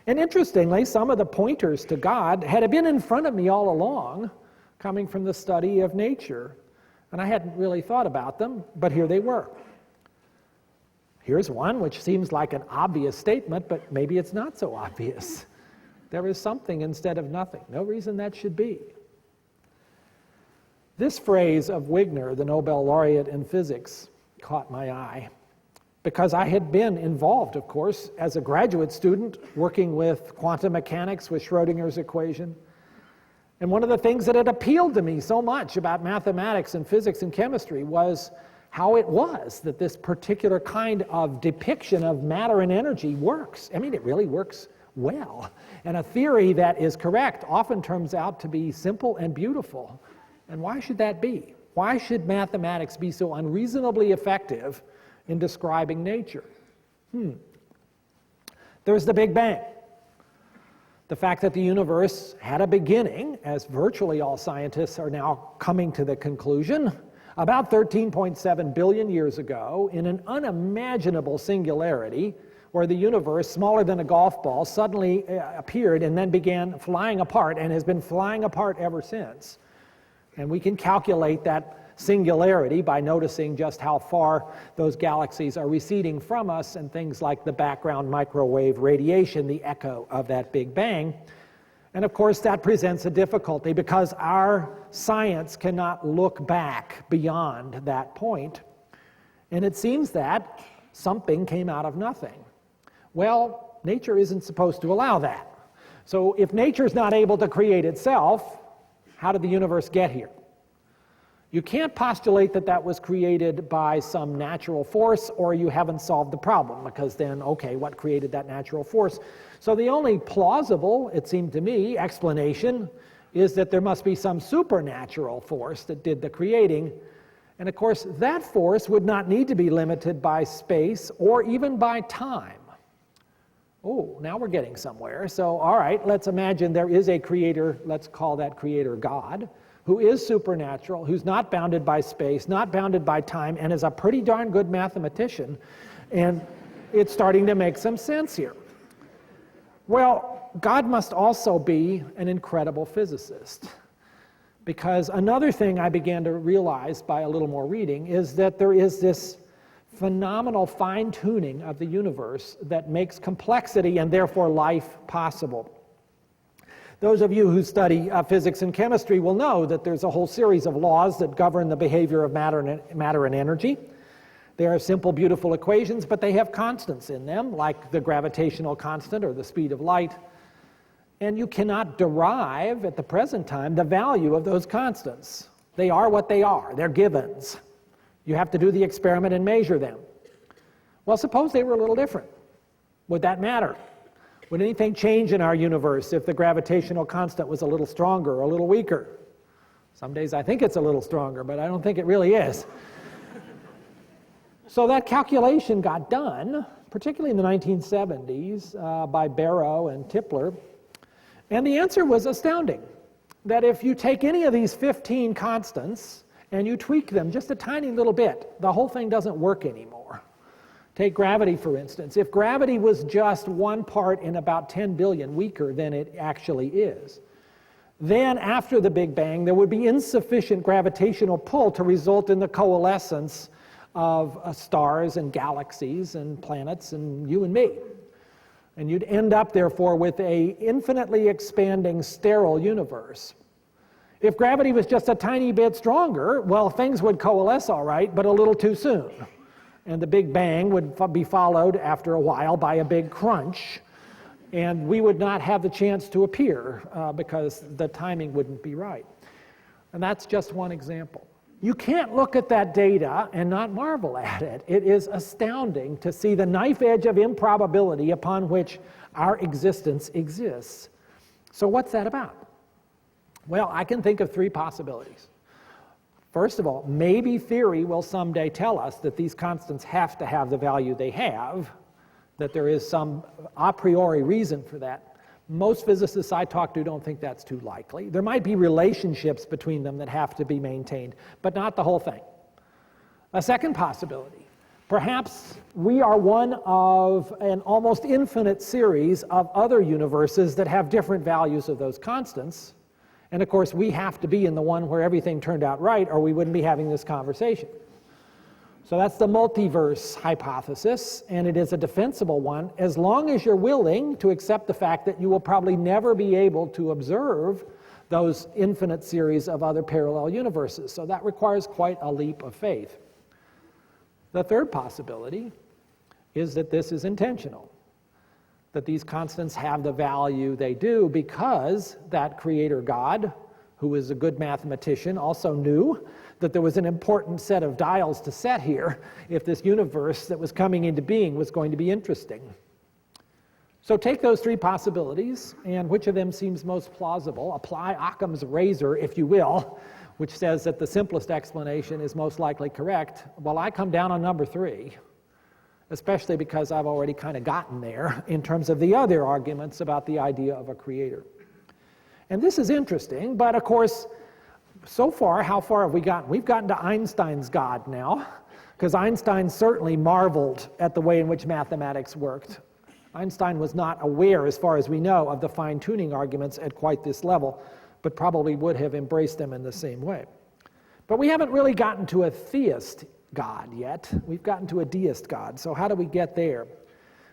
And interestingly, some of the pointers to God had been in front of me all along, coming from the study of nature. And I hadn't really thought about them, but here they were. Here's one which seems like an obvious statement, but maybe it's not so obvious. There is something instead of nothing. No reason that should be. This phrase of Wigner, the Nobel laureate in physics, caught my eye because I had been involved, of course, as a graduate student working with quantum mechanics with Schrödinger's equation. And one of the things that had appealed to me so much about mathematics and physics and chemistry was how it was that this particular kind of depiction of matter and energy works. I mean, it really works well. And a theory that is correct often turns out to be simple and beautiful. And why should that be? Why should mathematics be so unreasonably effective in describing nature? There's the Big Bang. The fact that the universe had a beginning, as virtually all scientists are now coming to the conclusion, about 13.7 billion years ago, in an unimaginable singularity, where the universe, smaller than a golf ball, suddenly appeared and then began flying apart and has been flying apart ever since. And we can calculate that singularity by noticing just how far those galaxies are receding from us and things like the background microwave radiation, the echo of that Big Bang. And of course, that presents a difficulty because our science cannot look back beyond that point. And it seems that something came out of nothing. Well, nature isn't supposed to allow that. So if nature's not able to create itself, how did the universe get here? You can't postulate that that was created by some natural force, or you haven't solved the problem, because then, okay, what created that natural force? So the only plausible, it seemed to me, explanation is that there must be some supernatural force that did the creating. And of course, that force would not need to be limited by space or even by time. Oh, now we're getting somewhere. So, all right, let's imagine there is a creator, let's call that creator God, who is supernatural, who's not bounded by space, not bounded by time, and is a pretty darn good mathematician. And it's starting to make some sense here. Well, God must also be an incredible physicist. Because another thing I began to realize by a little more reading is that there is this phenomenal fine-tuning of the universe that makes complexity and therefore life possible. Those of you who study physics and chemistry will know that there's a whole series of laws that govern the behavior of matter and energy. They are simple, beautiful equations, but they have constants in them, like the gravitational constant or the speed of light. And you cannot derive, at the present time, the value of those constants. They are what they are. They're givens. You have to do the experiment and measure them. Well, suppose they were a little different. Would that matter? Would anything change in our universe if the gravitational constant was a little stronger or a little weaker? Some days I think it's a little stronger, but I don't think it really is. So that calculation got done, particularly in the 1970s, by Barrow and Tipler. And the answer was astounding, that if you take any of these 15 constants and you tweak them just a tiny little bit, the whole thing doesn't work anymore. Take gravity, for instance. If gravity was just 1 part in about 10 billion weaker than it actually is, then after the Big Bang, there would be insufficient gravitational pull to result in the coalescence of stars and galaxies and planets and you and me. And you'd end up, therefore, with an infinitely expanding sterile universe. If gravity was just a tiny bit stronger, well, things would coalesce all right, but a little too soon. And the Big Bang would be followed after a while by a big crunch, and we would not have the chance to appear because the timing wouldn't be right. And that's just one example. You can't look at that data and not marvel at it. It is astounding to see the knife edge of improbability upon which our existence exists. So what's that about? Well, I can think of 3 possibilities. First of all, maybe theory will someday tell us that these constants have to have the value they have, that there is some a priori reason for that. Most physicists I talk to don't think that's too likely. There might be relationships between them that have to be maintained, but not the whole thing. A second possibility. Perhaps we are one of an almost infinite series of other universes that have different values of those constants. And of course, we have to be in the one where everything turned out right, or we wouldn't be having this conversation. So that's the multiverse hypothesis, and it is a defensible one as long as you're willing to accept the fact that you will probably never be able to observe those infinite series of other parallel universes. So that requires quite a leap of faith. The third possibility is that this is intentional, that these constants have the value they do because that creator God, who is a good mathematician, also knew that there was an important set of dials to set here if this universe that was coming into being was going to be interesting. So take those three possibilities, and which of them seems most plausible? Apply Occam's razor, if you will, which says that the simplest explanation is most likely correct. Well, I come down on number 3, especially because I've already kind of gotten there in terms of the other arguments about the idea of a creator. And this is interesting, but of course, so far, how far have we gotten? We've gotten to Einstein's God now, because Einstein certainly marveled at the way in which mathematics worked. Einstein was not aware, as far as we know, of the fine-tuning arguments at quite this level, but probably would have embraced them in the same way. But we haven't really gotten to a theist God yet. We've gotten to a deist God. So how do we get there?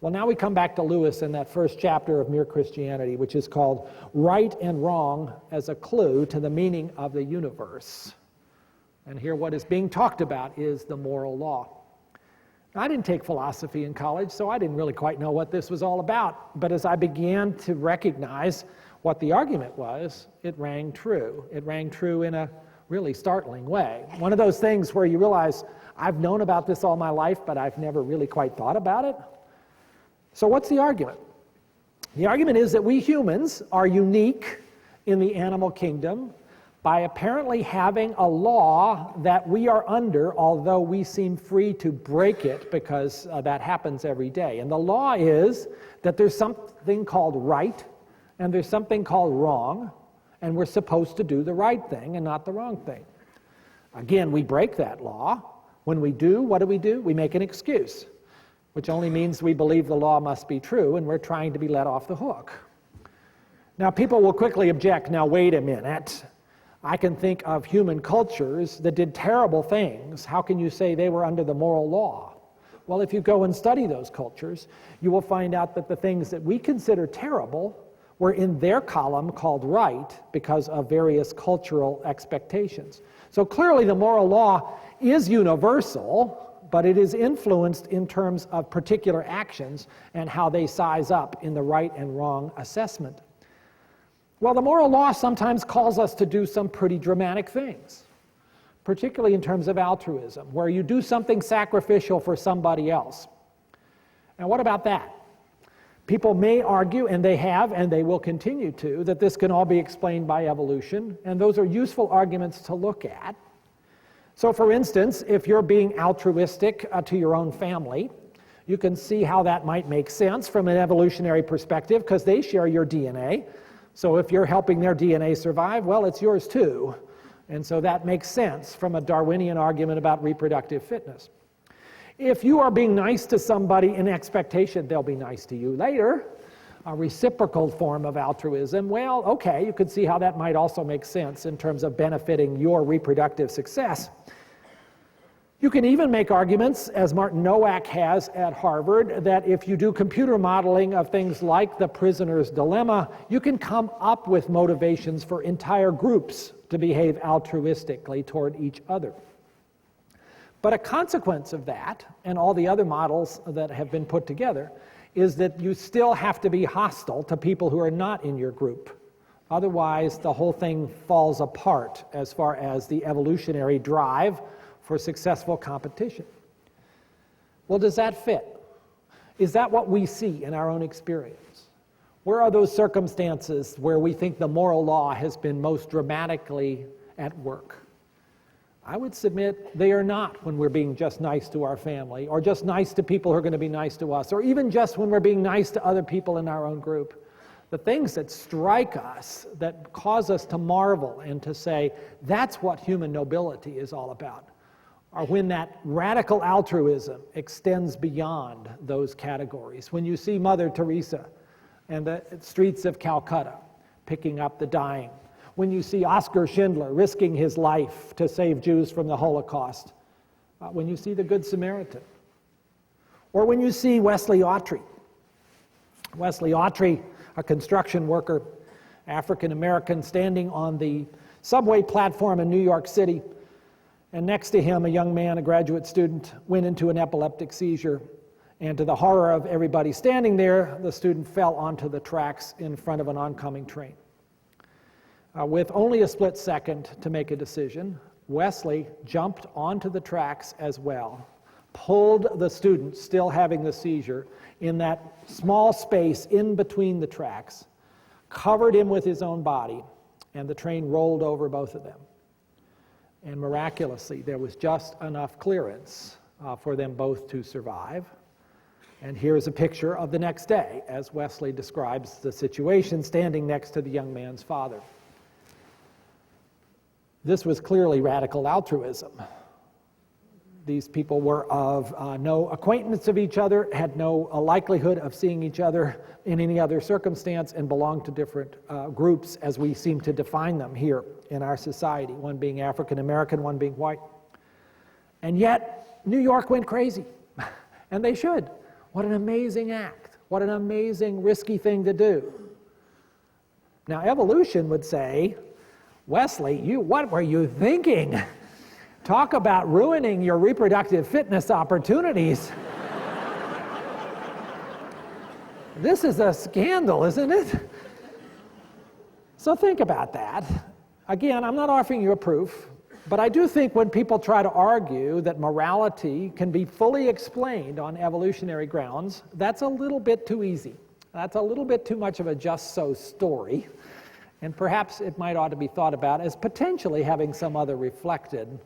Well, now we come back to Lewis in that first chapter of Mere Christianity, which is called Right and Wrong as a Clue to the Meaning of the Universe. And here what is being talked about is the moral law. I didn't take philosophy in college, so I didn't really quite know what this was all about. But as I began to recognize what the argument was, it rang true. It rang true in a really startling way. One of those things where you realize, I've known about this all my life, but I've never really quite thought about it. So what's the argument? The argument is that we humans are unique in the animal kingdom by apparently having a law that we are under, although we seem free to break it because that happens every day. And the law is that there's something called right and there's something called wrong, and we're supposed to do the right thing and not the wrong thing. Again, we break that law. When we do, what do? We make an excuse, which only means we believe the law must be true and we're trying to be let off the hook. Now, people will quickly object, now wait a minute. I can think of human cultures that did terrible things. How can you say they were under the moral law? Well, if you go and study those cultures, you will find out that the things that we consider terrible were in their column called right because of various cultural expectations. So clearly the moral law is universal, but it is influenced in terms of particular actions and how they size up in the right and wrong assessment. Well, the moral law sometimes calls us to do some pretty dramatic things, particularly in terms of altruism, where you do something sacrificial for somebody else. And what about that? People may argue, and they have, and they will continue to, that this can all be explained by evolution, and those are useful arguments to look at. So for instance, if you're being altruistic to your own family, you can see how that might make sense from an evolutionary perspective because they share your DNA. So if you're helping their DNA survive, well, it's yours too. And so that makes sense from a Darwinian argument about reproductive fitness. If you are being nice to somebody in expectation they'll be nice to you later, a reciprocal form of altruism, well, okay, you could see how that might also make sense in terms of benefiting your reproductive success. You can even make arguments, as Martin Nowak has at Harvard, that if you do computer modeling of things like the prisoner's dilemma, you can come up with motivations for entire groups to behave altruistically toward each other. But a consequence of that, and all the other models that have been put together, is that you still have to be hostile to people who are not in your group. Otherwise, the whole thing falls apart as far as the evolutionary drive for successful competition. Well, does that fit? Is that what we see in our own experience? Where are those circumstances where we think the moral law has been most dramatically at work? I would submit they are not when we're being just nice to our family, or just nice to people who are going to be nice to us, or even just when we're being nice to other people in our own group. The things that strike us, that cause us to marvel and to say, that's what human nobility is all about, are when that radical altruism extends beyond those categories. When you see Mother Teresa and the streets of Calcutta picking up the dying. When you see Oskar Schindler risking his life to save Jews from the Holocaust. When you see the Good Samaritan. Or when you see Wesley Autry. Wesley Autry, a construction worker, African American, standing on the subway platform in New York City, and next to him, a young man, a graduate student, went into an epileptic seizure, and to the horror of everybody standing there, the student fell onto the tracks in front of an oncoming train. With only a split second to make a decision, Wesley jumped onto the tracks as well, pulled the student, still having the seizure, in that small space in between the tracks, covered him with his own body, and the train rolled over both of them. And miraculously, there was just enough clearance for them both to survive. And here's a picture of the next day, as Wesley describes the situation, standing next to the young man's father. This was clearly radical altruism. These people were of no acquaintance of each other, had no likelihood of seeing each other in any other circumstance, and belonged to different groups as we seem to define them here in our society, one being African American, one being white. And yet, New York went crazy, and they should. What an amazing act. What an amazing, risky thing to do. Now, evolution would say, Wesley, what were you thinking? Talk about ruining your reproductive fitness opportunities. This is a scandal, isn't it? So think about that. Again, I'm not offering you a proof, but I do think when people try to argue that morality can be fully explained on evolutionary grounds, that's a little bit too easy. That's a little bit too much of a just so story, and perhaps it might ought to be thought about as potentially having some other reflected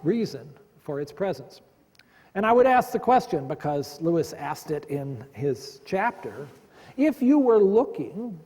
reason for its presence. And I would ask the question, because Lewis asked it in his chapter, if you were looking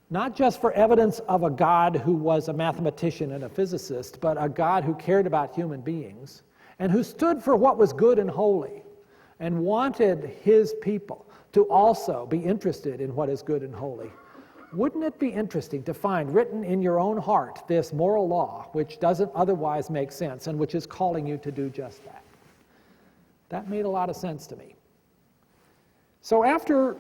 not just for evidence of a God who was a mathematician and a physicist, but a God who cared about human beings and who stood for what was good and holy and wanted his people to also be interested in what is good and holy, wouldn't it be interesting to find written in your own heart this moral law which doesn't otherwise make sense and which is calling you to do just that? That made a lot of sense to me. So after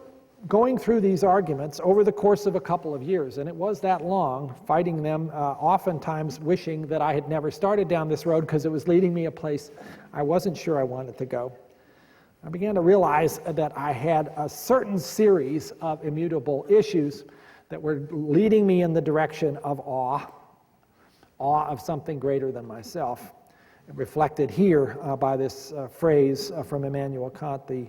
going through these arguments over the course of a couple of years, and it was that long, fighting them, oftentimes wishing that I had never started down this road because it was leading me a place I wasn't sure I wanted to go, I began to realize that I had a certain series of immutable issues that were leading me in the direction of awe of something greater than myself. Reflected here by this phrase from Immanuel Kant, the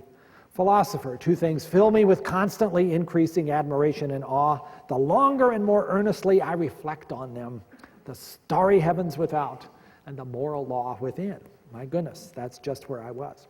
philosopher. Two things fill me with constantly increasing admiration and awe. The longer and more earnestly I reflect on them, the starry heavens without and the moral law within. My goodness, that's just where I was.